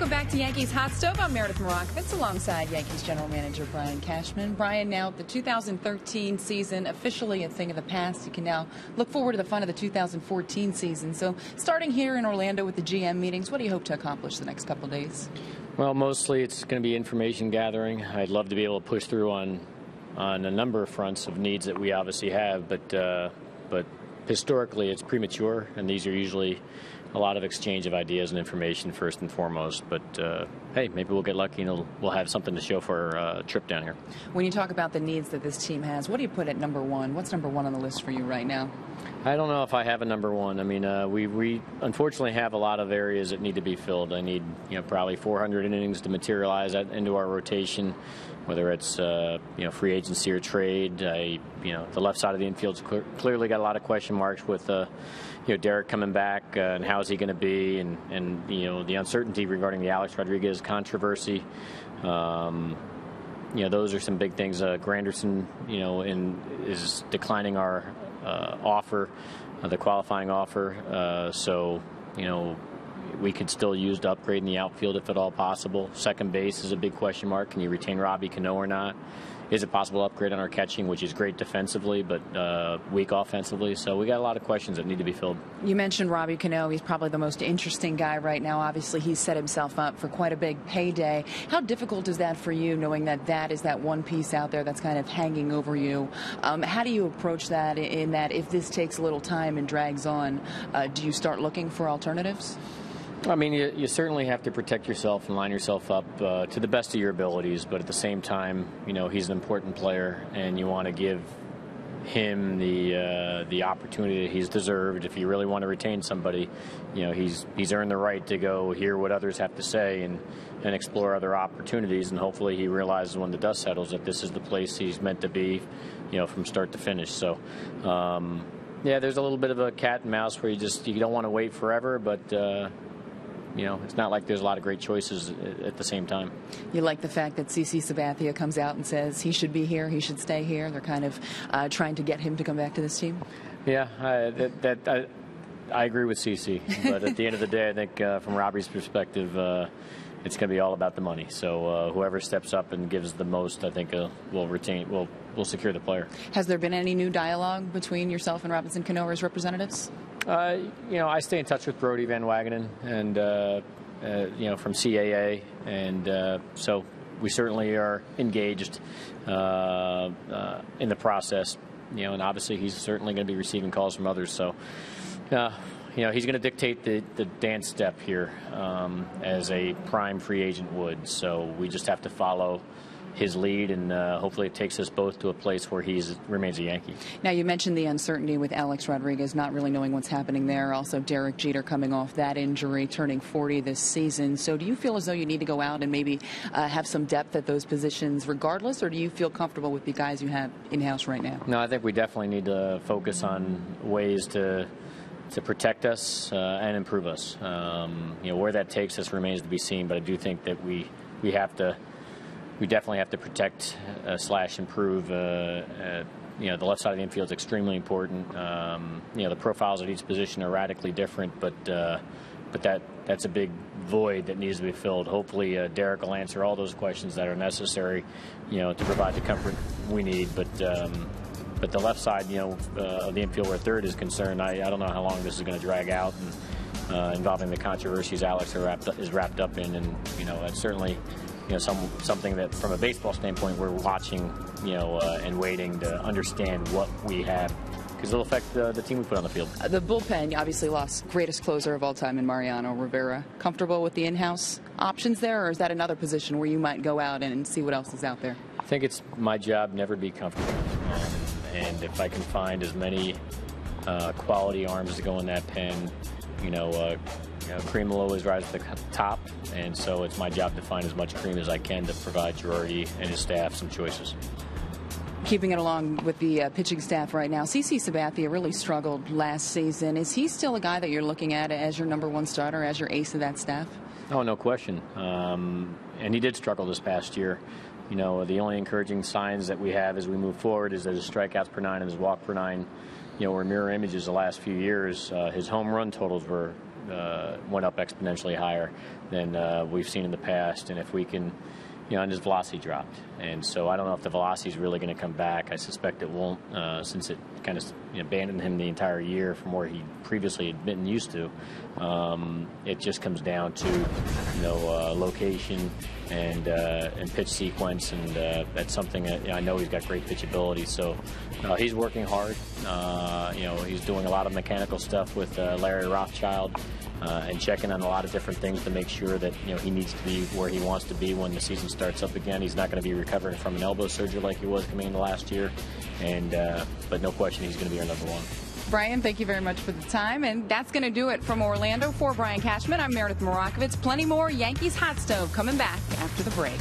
Welcome back to Yankees Hot Stove. I'm Meredith Marakovits alongside Yankees General Manager Brian Cashman. Brian, now the 2013 season officially a thing of the past. You can now look forward to the fun of the 2014 season. So starting here in Orlando with the GM meetings, what do you hope to accomplish the next couple of days? Well, mostly it's going to be information gathering. I'd love to be able to push through on a number of fronts of needs that we obviously have, but historically it's premature, and these are usually a lot of exchange of ideas and information first and foremost. But hey, maybe we'll get lucky and we'll have something to show for a trip down here. When you talk about the needs that this team has, what do you put at number one? What's number one on the list for you right now? I don't know if I have a number one. I mean, we unfortunately have a lot of areas that need to be filled. I need probably 400 innings to materialize that into our rotation, whether it's free agency or trade. The left side of the infield's clearly got a lot of question marks with Derek coming back and how is he going to be, and the uncertainty regarding the Alex Rodriguez controversy. Those are some big things. Granderson, is declining our offer, the qualifying offer. So we could still use to upgrade in the outfield if at all possible. Second base is a big question mark. Can you retain Robbie Cano or not? Is it possible to upgrade on our catching, which is great defensively, but weak offensively? So we got a lot of questions that need to be filled. You mentioned Robbie Cano. He's probably the most interesting guy right now. Obviously, he's set himself up for quite a big payday. How difficult is that for you, knowing that is that one piece out there that's kind of hanging over you? How do you approach that in that if this takes a little time and drags on, do you start looking for alternatives? I mean, you certainly have to protect yourself and line yourself up to the best of your abilities, but at the same time, he's an important player, and you want to give him the opportunity that he's deserved. If you really want to retain somebody, he's earned the right to go hear what others have to say and explore other opportunities, and hopefully he realizes when the dust settles that this is the place he's meant to be, from start to finish. So, yeah, there's a little bit of a cat and mouse where you don't want to wait forever, but it's not like there's a lot of great choices at the same time. You like the fact that Sabathia comes out and says he should be here, he should stay here. They're kind of trying to get him to come back to this team. Yeah, I agree with CC. But at the end of the day, I think from Robbie's perspective, it's going to be all about the money. So whoever steps up and gives the most, I think will secure the player. Has there been any new dialogue between yourself and Robinson Cano as representatives? I stay in touch with Brody Van Wagenen and from CAA, and so we certainly are engaged in the process. And obviously he's certainly going to be receiving calls from others. So. He's going to dictate the dance step here as a prime free agent would. So we just have to follow his lead, and hopefully it takes us both to a place where he remains a Yankee. Now, you mentioned the uncertainty with Alex Rodriguez, not really knowing what's happening there. Also, Derek Jeter coming off that injury, turning 40 this season. So do you feel as though you need to go out and maybe have some depth at those positions regardless, or do you feel comfortable with the guys you have in-house right now? No, I think we definitely need to focus on ways to protect us and improve us. Where that takes us remains to be seen, but I do think that we definitely have to protect / improve. The left side of the infield is extremely important. The profiles at each position are radically different, but that's a big void that needs to be filled. Hopefully, Derek will answer all those questions that are necessary, to provide the comfort we need. But the left side, of the infield where third is concerned, I don't know how long this is going to drag out, and involving the controversies Alex is wrapped up in, and that's certainly something that from a baseball standpoint we're watching, and waiting to understand what we have, because it'll affect the team we put on the field. The bullpen obviously lost greatest closer of all time in Mariano Rivera. Comfortable with the in-house options there, or is that another position where you might go out and see what else is out there? I think it's my job never to be comfortable. And if I can find as many quality arms to go in that pen, cream will always rise to the top, and so it's my job to find as much cream as I can to provide Girardi and his staff some choices. Keeping it along with the pitching staff right now, Sabathia really struggled last season. Is he still a guy that you're looking at as your number one starter, as your ace of that staff? Oh, no question. And he did struggle this past year. The only encouraging signs that we have as we move forward is that his strikeouts per nine and his walk per nine, were mirror images the last few years. His home run totals were went up exponentially higher than we've seen in the past. And if we can, and his velocity dropped. And so I don't know if the velocity is really going to come back. I suspect it won't, since it kind of abandoned him the entire year from where he previously had been used to. It just comes down to, location and pitch sequence, and that's something that I know he's got great pitchability. So he's working hard. He's doing a lot of mechanical stuff with Larry Rothschild. And checking on a lot of different things to make sure that he needs to be where he wants to be when the season starts up again. He's not going to be recovering from an elbow surgery like he was coming into last year, but no question he's going to be our number one. Brian, thank you very much for the time, and that's going to do it from Orlando. For Brian Cashman, I'm Meredith Marakovits. Plenty more Yankees Hot Stove coming back after the break.